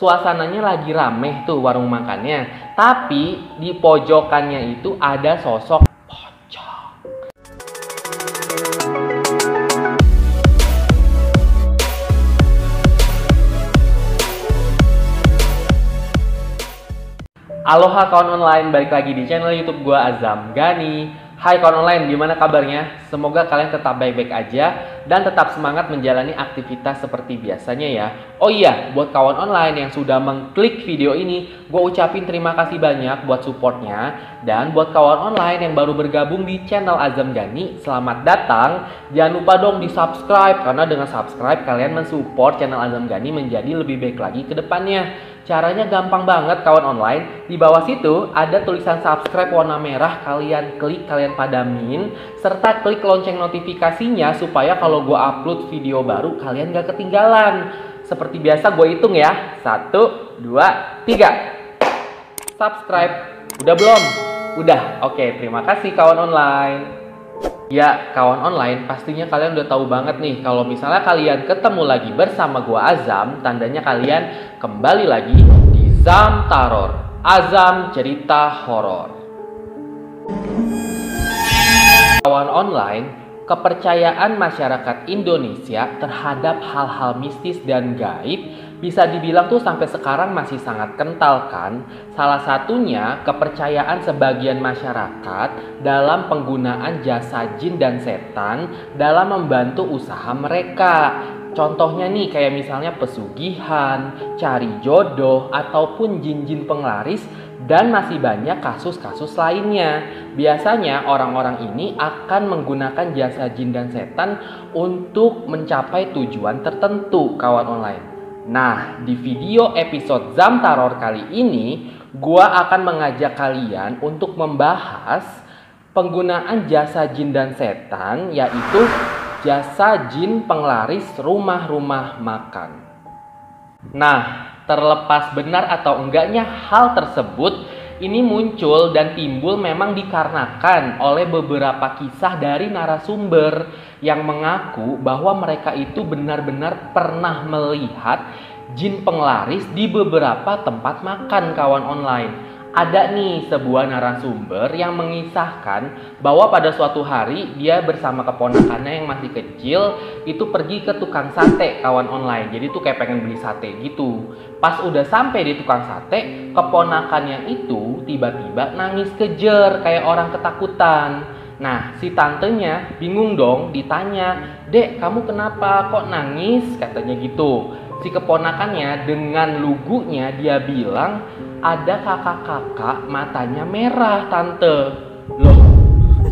Suasananya lagi rame tuh warung makannya, tapi di pojokannya itu ada sosok pocong. Aloha kawan online, balik lagi di channel YouTube gua Azam Gani. Hai kawan online, gimana kabarnya? Semoga kalian tetap baik-baik aja dan tetap semangat menjalani aktivitas seperti biasanya ya. Oh iya, buat kawan online yang sudah mengklik video ini, gue ucapin terima kasih banyak buat supportnya. Dan buat kawan online yang baru bergabung di channel Azam Gani, selamat datang. Jangan lupa dong di subscribe, karena dengan subscribe kalian mensupport channel Azam Gani menjadi lebih baik lagi ke depannya. Caranya gampang banget kawan online. Di bawah situ ada tulisan subscribe warna merah, kalian klik, kalian padamin, serta klik lonceng notifikasinya supaya kalau gue upload video baru kalian gak ketinggalan. Seperti biasa gue hitung ya, 1, 2, 3. Subscribe, udah belum? Udah, oke, terima kasih kawan online. Ya, kawan online, pastinya kalian udah tahu banget nih kalau misalnya kalian ketemu lagi bersama gua Azam, tandanya kalian kembali lagi di Zam Taror, Azam Cerita Horor. Kawan online, kepercayaan masyarakat Indonesia terhadap hal-hal mistis dan gaib bisa dibilang tuh sampai sekarang masih sangat kental kan. Salah satunya kepercayaan sebagian masyarakat dalam penggunaan jasa jin dan setan dalam membantu usaha mereka. Contohnya nih kayak misalnya pesugihan, cari jodoh, ataupun jin-jin penglaris, dan masih banyak kasus-kasus lainnya. Biasanya orang-orang ini akan menggunakan jasa jin dan setan untuk mencapai tujuan tertentu kawan online. Nah, di video episode Zam Taror kali ini, gua akan mengajak kalian untuk membahas penggunaan jasa jin dan setan, yaitu jasa jin penglaris rumah-rumah makan. Nah, terlepas benar atau enggaknya hal tersebut, ini muncul dan timbul memang dikarenakan oleh beberapa kisah dari narasumber yang mengaku bahwa mereka itu benar-benar pernah melihat jin penglaris di beberapa tempat makan kawan online. Ada nih sebuah narasumber yang mengisahkan bahwa pada suatu hari dia bersama keponakannya yang masih kecil itu pergi ke tukang sate kawan online. Jadi tuh kayak pengen beli sate gitu. Pas udah sampai di tukang sate, keponakannya itu tiba-tiba nangis kejer kayak orang ketakutan. Nah, si tantenya bingung dong, ditanya, "Dek, kamu kenapa kok nangis?" katanya gitu. Si keponakannya dengan lugunya dia bilang, "Ada kakak-kakak matanya merah tante." Loh,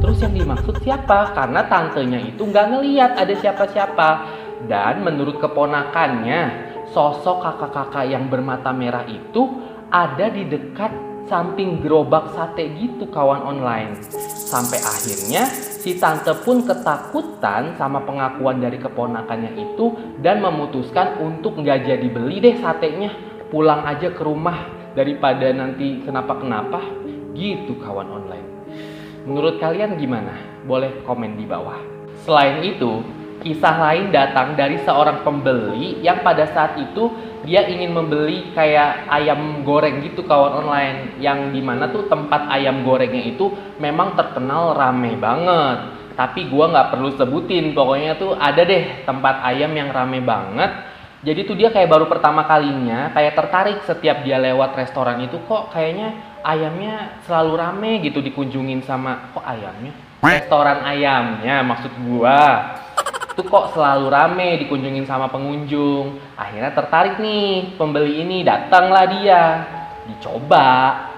terus yang dimaksud siapa? Karena tantenya itu nggak ngeliat ada siapa-siapa. Dan menurut keponakannya, sosok kakak-kakak yang bermata merah itu ada di dekat samping gerobak sate gitu kawan online. Sampai akhirnya si tante pun ketakutan sama pengakuan dari keponakannya itu dan memutuskan untuk nggak jadi beli deh satenya, pulang aja ke rumah daripada nanti kenapa-kenapa gitu kawan online. Menurut kalian gimana? Boleh komen di bawah. Selain itu, kisah lain datang dari seorang pembeli yang pada saat itu dia ingin membeli kayak ayam goreng gitu kawan online, yang dimana tuh tempat ayam gorengnya itu memang terkenal rame banget. Tapi gua nggak perlu sebutin, pokoknya tuh ada deh tempat ayam yang rame banget. Jadi tuh dia kayak baru pertama kalinya kayak tertarik setiap dia lewat restoran itu, kok kayaknya ayamnya selalu rame gitu dikunjungin sama, kok ayamnya? Restoran ayamnya maksud gua. Itu kok selalu rame dikunjungin sama pengunjung. Akhirnya tertarik nih pembeli ini, datanglah dia. Dicoba,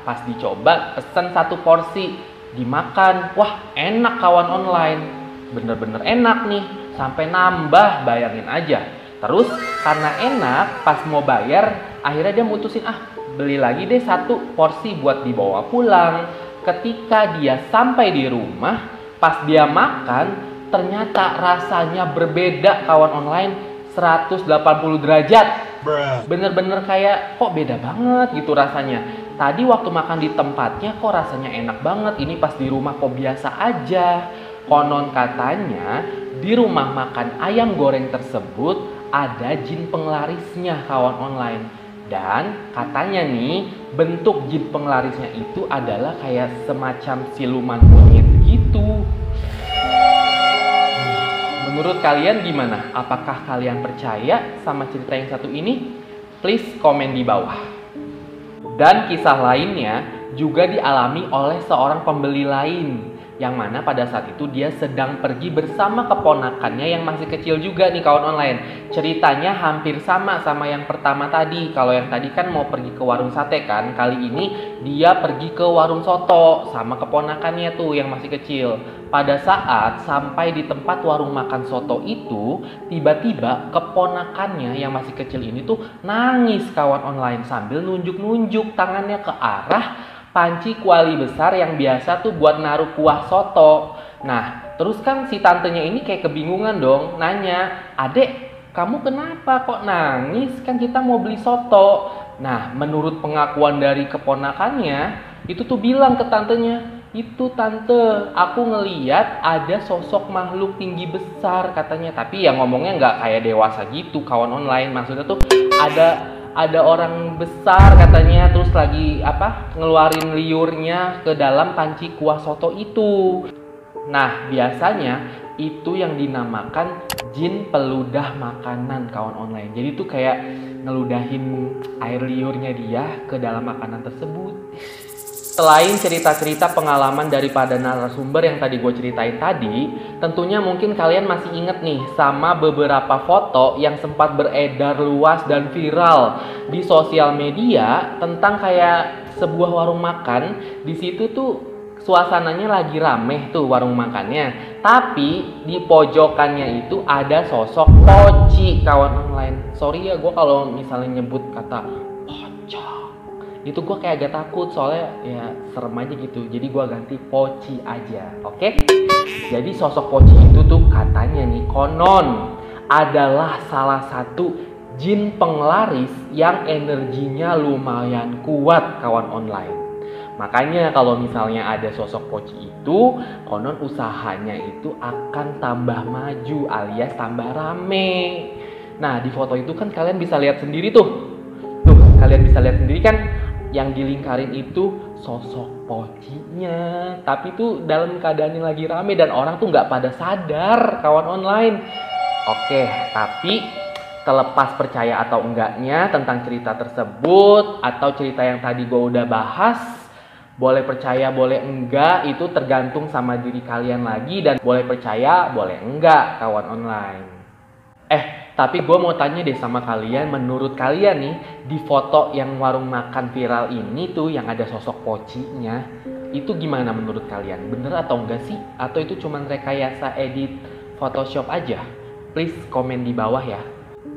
pas dicoba pesen 1 porsi, dimakan. Wah, enak kawan online. Bener-bener enak nih, sampai nambah, bayangin aja. Terus karena enak, pas mau bayar, akhirnya dia mutusin, beli lagi deh 1 porsi buat dibawa pulang. Ketika dia sampai di rumah, pas dia makan, ternyata rasanya berbeda kawan online, 180 derajat. Bener-bener kayak kok beda banget gitu rasanya. Tadi waktu makan di tempatnya kok rasanya enak banget, ini pas di rumah kok biasa aja. Konon katanya di rumah makan ayam goreng tersebut ada jin penglarisnya kawan online. Dan katanya nih, bentuk jin penglarisnya itu adalah kayak semacam siluman monyet gitu. Menurut kalian gimana? Apakah kalian percaya sama cerita yang satu ini? Please komen di bawah. Dan kisah lainnya juga dialami oleh seorang pembeli lain, yang mana pada saat itu dia sedang pergi bersama keponakannya yang masih kecil juga nih kawan online. Ceritanya hampir sama yang pertama tadi. Kalau yang tadi kan mau pergi ke warung sate kan, kali ini dia pergi ke warung soto sama keponakannya tuh yang masih kecil. Pada saat sampai di tempat warung makan soto itu, tiba-tiba keponakannya yang masih kecil ini tuh nangis kawan online sambil nunjuk-nunjuk tangannya ke arah panci kuali besar yang biasa tuh buat naruh kuah soto. Nah, terus kan si tantenya ini kayak kebingungan dong, nanya, "Adek, kamu kenapa kok nangis? Kan kita mau beli soto." Nah, menurut pengakuan dari keponakannya, itu tuh bilang ke tantenya, "Itu tante, aku ngeliat ada sosok makhluk tinggi besar," katanya. Tapi ya ngomongnya nggak kayak dewasa gitu kawan online. Maksudnya tuh ada orang besar katanya, terus lagi ngeluarin liurnya ke dalam panci kuah soto itu. Nah, biasanya itu yang dinamakan jin peludah makanan kawan online. Jadi tuh kayak ngeludahin air liurnya dia ke dalam makanan tersebut. Selain cerita-cerita pengalaman daripada narasumber yang tadi gue ceritain tadi, tentunya mungkin kalian masih inget nih sama beberapa foto yang sempat beredar luas dan viral di sosial media tentang kayak sebuah warung makan. Di situ tuh suasananya lagi rame tuh warung makannya, tapi di pojokannya itu ada sosok poci kawan online. Sorry ya gue kalau misalnya nyebut kata pocong, itu gue kayak agak takut soalnya ya serem aja gitu. Jadi gue ganti poci aja, oke? Jadi sosok poci itu tuh katanya nih konon adalah salah satu jin penglaris yang energinya lumayan kuat kawan online. Makanya kalau misalnya ada sosok poci itu, konon usahanya itu akan tambah maju alias tambah rame. Nah, di foto itu kan kalian bisa lihat sendiri tuh. Tuh, kalian bisa lihat sendiri kan, yang dilingkarin itu sosok pocinya, tapi tuh dalam keadaannya lagi rame dan orang tuh nggak pada sadar kawan online. Oke, tapi terlepas percaya atau enggaknya tentang cerita tersebut atau cerita yang tadi gue udah bahas, boleh percaya boleh enggak itu tergantung sama diri kalian lagi, dan boleh percaya boleh enggak kawan online. Tapi gue mau tanya deh sama kalian, menurut kalian nih di foto yang warung makan viral ini tuh yang ada sosok pocinya, itu gimana menurut kalian? Bener atau enggak sih? Atau itu cuma rekayasa edit Photoshop aja? Please komen di bawah ya.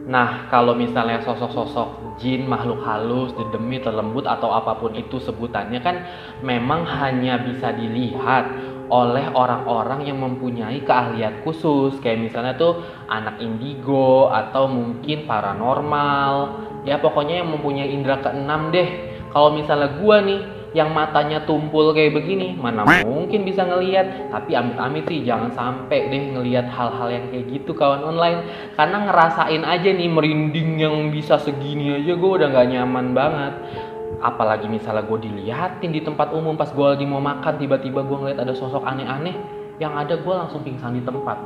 Nah, kalau misalnya sosok-sosok jin, makhluk halus, dedemit, lembut atau apapun itu sebutannya kan memang hanya bisa dilihat oleh orang-orang yang mempunyai keahlian khusus, kayak misalnya tuh anak indigo atau mungkin paranormal, ya pokoknya yang mempunyai indera keenam deh. Kalau misalnya gua nih yang matanya tumpul kayak begini, mana mungkin bisa ngelihat. Tapi amit-amit sih jangan sampai deh ngelihat hal-hal yang kayak gitu kawan online, karena ngerasain aja nih merinding yang bisa segini aja gue udah gak nyaman banget. Apalagi misalnya gue diliatin di tempat umum pas gue lagi mau makan, tiba-tiba gue ngeliat ada sosok aneh-aneh, yang ada gue langsung pingsan di tempat.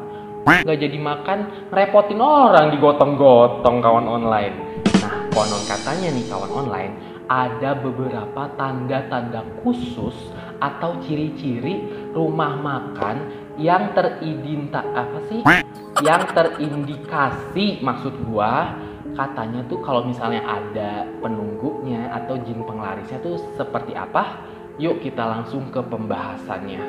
Gak jadi makan, ngerepotin orang digotong-gotong kawan online. Nah, konon katanya nih kawan online, ada beberapa tanda-tanda khusus atau ciri-ciri rumah makan yang terindikasi maksud gua, katanya tuh kalau misalnya ada penunggunya atau jin penglarisnya tuh seperti apa? Yuk kita langsung ke pembahasannya.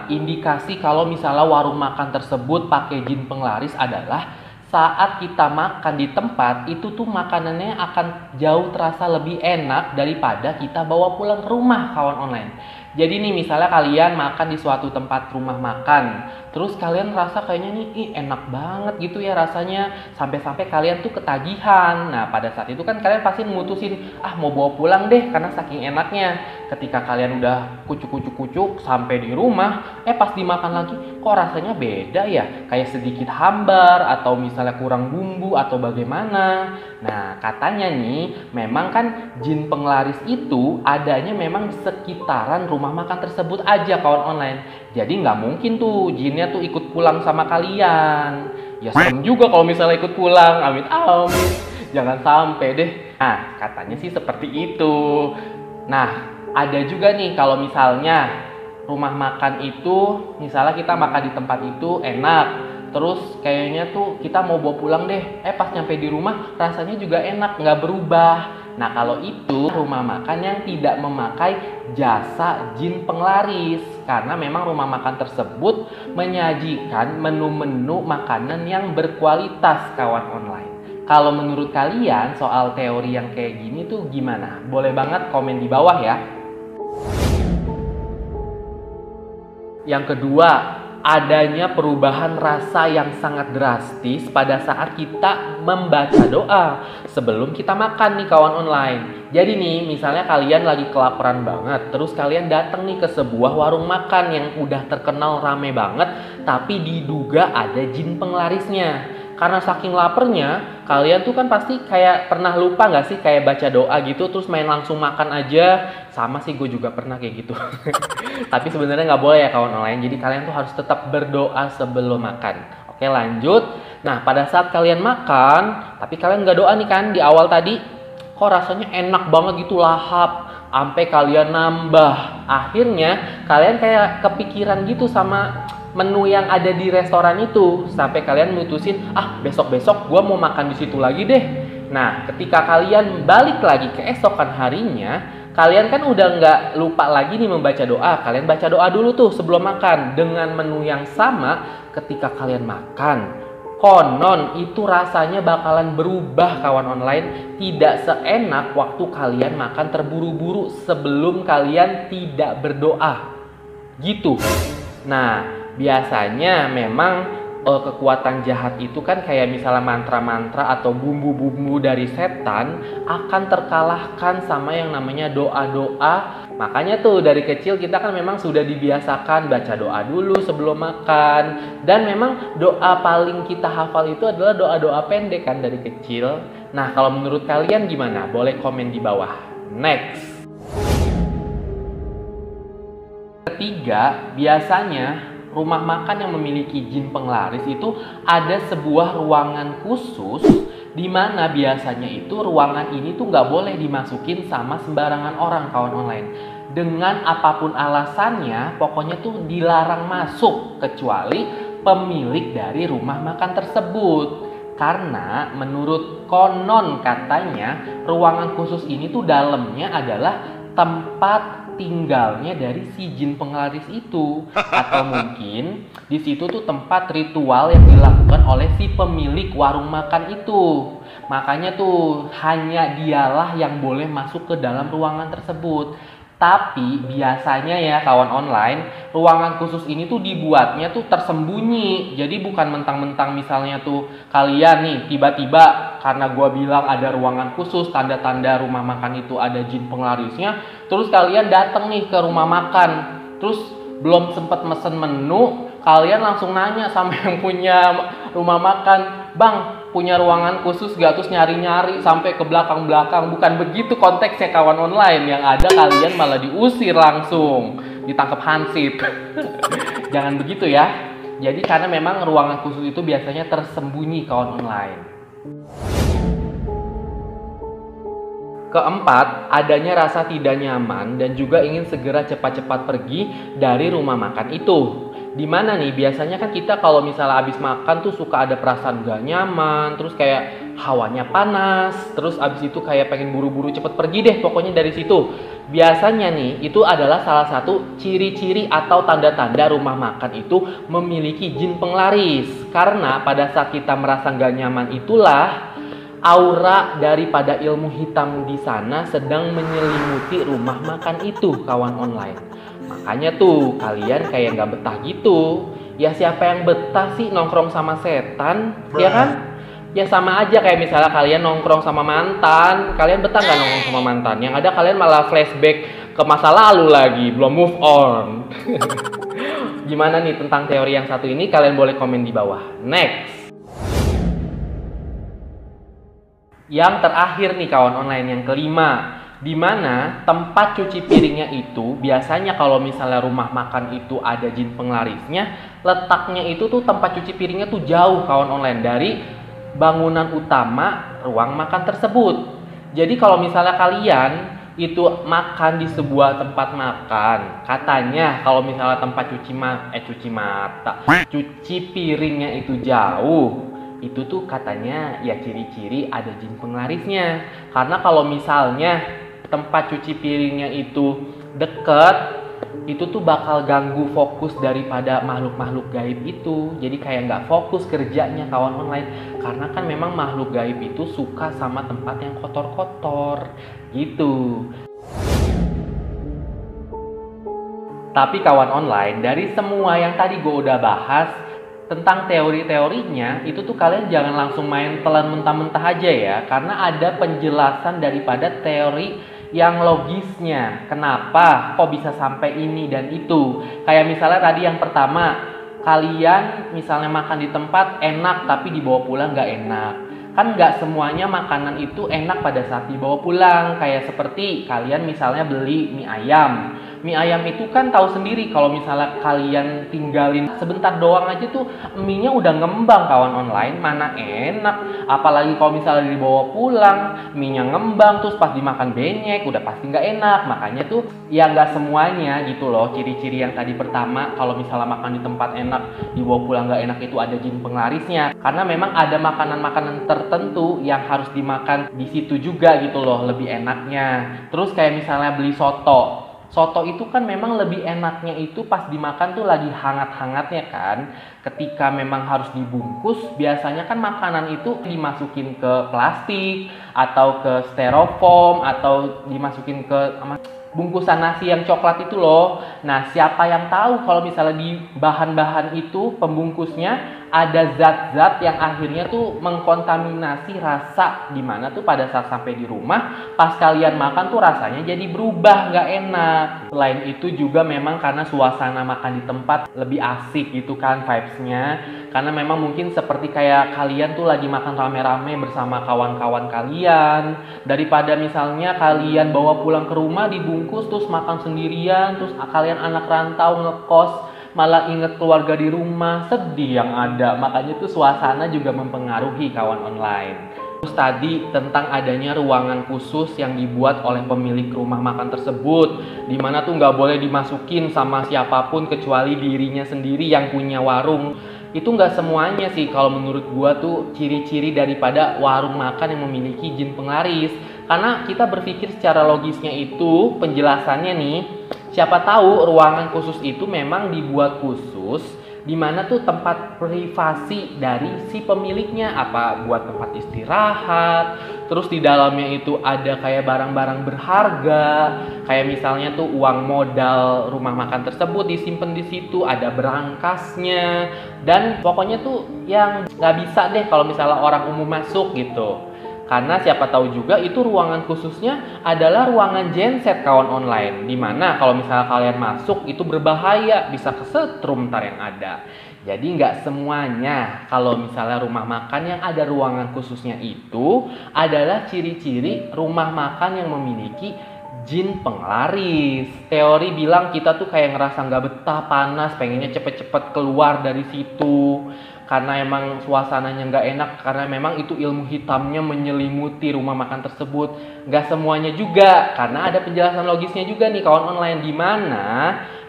Indikasi kalau misalnya warung makan tersebut pakai jin penglaris adalah saat kita makan di tempat itu tuh makanannya akan jauh terasa lebih enak daripada kita bawa pulang ke rumah kawan online. Jadi nih misalnya kalian makan di suatu tempat rumah makan, terus kalian rasa kayaknya nih enak banget gitu ya rasanya, sampai-sampai kalian tuh ketagihan. Nah pada saat itu kan kalian pasti mutusin, mau bawa pulang deh karena saking enaknya. Ketika kalian udah kucuk-kucuk-kucuk sampai di rumah, pas dimakan lagi kok rasanya beda ya, kayak sedikit hambar atau misalnya kurang bumbu atau bagaimana. Nah katanya nih memang kan jin penglaris itu adanya memang di sekitaran rumah makan tersebut aja kawan online. Jadi nggak mungkin tuh jinnya tuh ikut pulang sama kalian. Ya serem juga kalau misalnya ikut pulang, amin amin. Jangan sampai deh. Nah katanya sih seperti itu. Nah ada juga nih kalau misalnya rumah makan itu, misalnya kita makan di tempat itu enak, terus kayaknya tuh kita mau bawa pulang deh, pas nyampe di rumah rasanya juga enak, nggak berubah. Nah kalau itu rumah makan yang tidak memakai jasa jin penglaris, karena memang rumah makan tersebut menyajikan menu-menu makanan yang berkualitas kawan online. Kalau menurut kalian soal teori yang kayak gini tuh gimana? Boleh banget komen di bawah ya. Yang kedua, adanya perubahan rasa yang sangat drastis pada saat kita membaca doa sebelum kita makan nih kawan online. Jadi nih, misalnya kalian lagi kelaparan banget, terus kalian datang nih ke sebuah warung makan yang udah terkenal rame banget, tapi diduga ada jin penglarisnya. Karena saking lapernya, kalian tuh kan pasti kayak pernah lupa gak sih kayak baca doa gitu terus main langsung makan aja. Sama sih, gue juga pernah kayak gitu. Tapi sebenarnya nggak boleh ya kawan online. Jadi kalian tuh harus tetap berdoa sebelum makan. Oke lanjut. Nah pada saat kalian makan, tapi kalian nggak doa nih kan di awal tadi, kok rasanya enak banget gitu, lahap. Sampai kalian nambah. Akhirnya kalian kayak kepikiran gitu sama menu yang ada di restoran itu, sampai kalian mutusin besok-besok gue mau makan di situ lagi deh. Nah ketika kalian balik lagi keesokan harinya, kalian kan udah nggak lupa lagi nih membaca doa. Kalian baca doa dulu tuh sebelum makan dengan menu yang sama. Ketika kalian makan, konon itu rasanya bakalan berubah kawan online. Tidak seenak waktu kalian makan terburu-buru sebelum kalian tidak berdoa gitu. Nah biasanya memang kekuatan jahat itu kan kayak misalnya mantra-mantra atau bumbu-bumbu dari setan akan terkalahkan sama yang namanya doa-doa. Makanya tuh dari kecil kita kan memang sudah dibiasakan baca doa dulu sebelum makan. Dan memang doa paling kita hafal itu adalah doa-doa pendek kan dari kecil. Nah kalau menurut kalian gimana? Boleh komen di bawah. Next. Ketiga, biasanya rumah makan yang memiliki jin penglaris itu ada sebuah ruangan khusus di mana biasanya itu ruangan ini tuh nggak boleh dimasukin sama sembarangan orang kawan online. Dengan apapun alasannya, pokoknya tuh dilarang masuk kecuali pemilik dari rumah makan tersebut. Karena menurut konon katanya ruangan khusus ini tuh dalamnya adalah tempat tinggalnya dari si jin penglaris itu, atau mungkin di situ tuh tempat ritual yang dilakukan oleh si pemilik warung makan itu. Makanya tuh hanya dialah yang boleh masuk ke dalam ruangan tersebut. Tapi biasanya ya kawan online, ruangan khusus ini tuh dibuatnya tuh tersembunyi. Jadi bukan mentang-mentang misalnya tuh kalian nih tiba-tiba karena gua bilang ada ruangan khusus, tanda-tanda rumah makan itu ada jin penglarisnya, terus kalian datang nih ke rumah makan, terus belum sempat mesen menu, kalian langsung nanya sama yang punya rumah makan, "Bang, punya ruangan khusus gak?" Terus nyari-nyari sampai ke belakang-belakang. Bukan begitu konteksnya kawan online. Yang ada kalian malah diusir langsung, ditangkap hansip. Jangan begitu ya. Jadi karena memang ruangan khusus itu biasanya tersembunyi kawan online. Keempat, adanya rasa tidak nyaman dan juga ingin segera cepat-cepat pergi dari rumah makan itu. Dimana nih biasanya kan kita kalau misalnya habis makan tuh suka ada perasaan gak nyaman, terus kayak hawanya panas, terus abis itu kayak pengen buru-buru cepet pergi deh pokoknya dari situ. Biasanya nih itu adalah salah satu ciri-ciri atau tanda-tanda rumah makan itu memiliki jin penglaris. Karena pada saat kita merasa gak nyaman itulah aura daripada ilmu hitam di sana sedang menyelimuti rumah makan itu kawan online. Makanya tuh kalian kayak nggak betah gitu. Ya siapa yang betah sih nongkrong sama setan, ya kan? Ya sama aja kayak misalnya kalian nongkrong sama mantan. Kalian betah nggak nongkrong sama mantan? Yang ada kalian malah flashback ke masa lalu lagi, belum move on. Gimana nih tentang teori yang satu ini? Kalian boleh komen di bawah. Next. Yang terakhir nih kawan online, yang kelima, di mana tempat cuci piringnya itu biasanya kalau misalnya rumah makan itu ada jin penglarisnya, letaknya itu tuh tempat cuci piringnya tuh jauh kawan online dari bangunan utama ruang makan tersebut. Jadi kalau misalnya kalian itu makan di sebuah tempat makan, katanya kalau misalnya tempat cuci piringnya itu jauh, itu tuh katanya ya ciri-ciri ada jin penglarisnya. Karena kalau misalnya tempat cuci piringnya itu deket, itu tuh bakal ganggu fokus daripada makhluk-makhluk gaib itu. Jadi kayak nggak fokus kerjanya kawan online. Karena kan memang makhluk gaib itu suka sama tempat yang kotor-kotor gitu. Tapi kawan online, dari semua yang tadi gue udah bahas tentang teori-teorinya, itu tuh kalian jangan langsung main telan mentah-mentah aja ya. Karena ada penjelasan daripada teori yang logisnya. Kenapa kok bisa sampai ini dan itu. Kayak misalnya tadi yang pertama, kalian misalnya makan di tempat enak tapi dibawa pulang nggak enak. Kan nggak semuanya makanan itu enak pada saat dibawa pulang. Kayak seperti kalian misalnya beli mie ayam. Mie ayam itu kan tahu sendiri kalau misalnya kalian tinggalin sebentar doang aja tuh mie-nya udah ngembang kawan online, mana enak. Apalagi kalau misalnya dibawa pulang, mie-nya ngembang terus pas dimakan benyek, udah pasti nggak enak. Makanya tuh ya nggak semuanya gitu loh. Ciri-ciri yang tadi pertama, kalau misalnya makan di tempat enak, dibawa pulang nggak enak, itu ada jin penglarisnya. Karena memang ada makanan-makanan tertentu yang harus dimakan di situ juga gitu loh, lebih enaknya. Terus kayak misalnya beli soto. Soto itu kan memang lebih enaknya itu pas dimakan tuh lagi hangat-hangatnya kan. Ketika memang harus dibungkus, biasanya kan makanan itu dimasukin ke plastik atau ke styrofoam atau dimasukin ke bungkusan nasi yang coklat itu loh. Nah, siapa yang tahu kalau misalnya di bahan-bahan itu pembungkusnya ada zat-zat yang akhirnya tuh mengkontaminasi rasa, dimana tuh pada saat sampai di rumah pas kalian makan tuh rasanya jadi berubah, nggak enak. Selain itu juga memang karena suasana makan di tempat lebih asik gitu kan vibes-nya, karena memang mungkin seperti kayak kalian tuh lagi makan rame-rame bersama kawan-kawan kalian, daripada misalnya kalian bawa pulang ke rumah dibungkus terus makan sendirian, terus kalian anak rantau ngekos malah inget keluarga di rumah, sedih yang ada. Makanya tuh suasana juga mempengaruhi kawan online. Terus tadi tentang adanya ruangan khusus yang dibuat oleh pemilik rumah makan tersebut, dimana tuh nggak boleh dimasukin sama siapapun kecuali dirinya sendiri yang punya warung. Itu nggak semuanya sih kalau menurut gua tuh ciri-ciri daripada warung makan yang memiliki jin penglaris. Karena kita berpikir secara logisnya itu penjelasannya nih, siapa tahu ruangan khusus itu memang dibuat khusus di mana tuh tempat privasi dari si pemiliknya, apa buat tempat istirahat. Terus di dalamnya itu ada kayak barang-barang berharga, kayak misalnya tuh uang modal rumah makan tersebut disimpan di situ, ada berangkasnya, dan pokoknya tuh yang nggak bisa deh kalau misalnya orang umum masuk gitu. Karena siapa tahu juga itu ruangan khususnya adalah ruangan genset kawan online. Dimana kalau misalnya kalian masuk itu berbahaya, bisa kesetrum ntar yang ada. Jadi nggak semuanya kalau misalnya rumah makan yang ada ruangan khususnya itu adalah ciri-ciri rumah makan yang memiliki jin penglaris. Teori bilang kita tuh kayak ngerasa nggak betah, panas, pengennya cepet-cepet keluar dari situ. Karena emang suasananya nggak enak, karena memang itu ilmu hitamnya menyelimuti rumah makan tersebut. Nggak semuanya juga, karena ada penjelasan logisnya juga nih kawan online. Dimana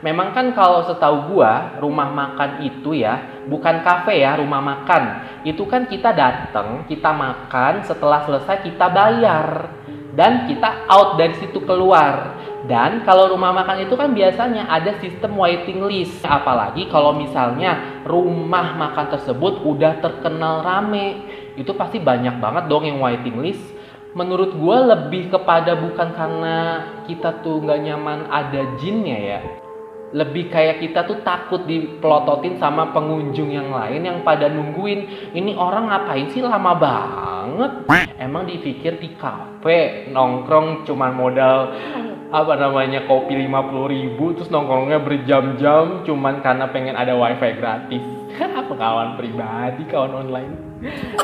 memang kan kalau setahu gua rumah makan itu ya bukan kafe ya, rumah makan itu kan kita datang, kita makan, setelah selesai kita bayar dan kita out dari situ keluar. Dan kalau rumah makan itu kan biasanya ada sistem waiting list. Apalagi kalau misalnya rumah makan tersebut udah terkenal rame, itu pasti banyak banget dong yang waiting list. Menurut gue lebih kepada bukan karena kita tuh nggak nyaman ada jinnya ya, Lebih kayak kita tuh takut dipelototin sama pengunjung yang lain yang pada nungguin. Ini orang ngapain sih lama banget? Emang dipikir di kafe nongkrong cuman modal kopi 50.000 terus nongkrongnya berjam-jam cuman karena pengen ada wifi gratis. Pengalaman pribadi kawan online.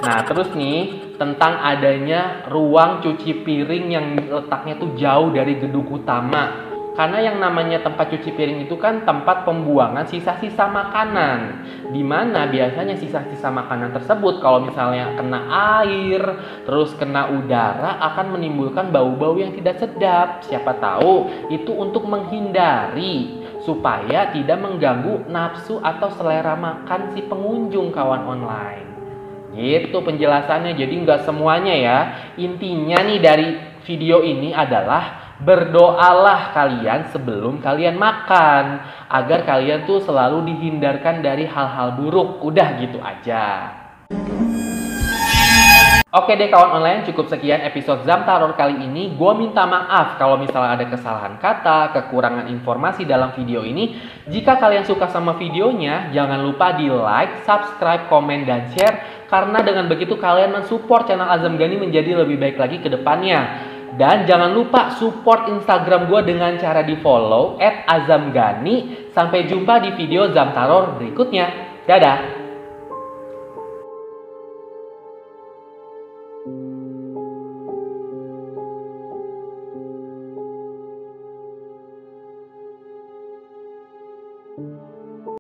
Nah terus nih tentang adanya ruang cuci piring yang letaknya tuh jauh dari gedung utama. Karena yang namanya tempat cuci piring itu kan tempat pembuangan sisa-sisa makanan. Dimana biasanya sisa-sisa makanan tersebut kalau misalnya kena air, terus kena udara akan menimbulkan bau-bau yang tidak sedap. Siapa tahu itu untuk menghindari supaya tidak mengganggu nafsu atau selera makan si pengunjung kawan online. Gitu penjelasannya, jadi nggak semuanya ya. Intinya nih dari video ini adalah berdoalah kalian sebelum kalian makan agar kalian tuh selalu dihindarkan dari hal-hal buruk. Udah gitu aja. Oke deh kawan online, cukup sekian episode Zamtaror kali ini. Gua minta maaf kalau misalnya ada kesalahan kata, kekurangan informasi dalam video ini. Jika kalian suka sama videonya, jangan lupa di like, subscribe, komen, dan share. Karena dengan begitu kalian mensupport channel Azam Gani menjadi lebih baik lagi ke depannya. Dan jangan lupa support Instagram gue dengan cara di follow @azamgani. Sampai jumpa di video Zamtaror berikutnya. Dadah!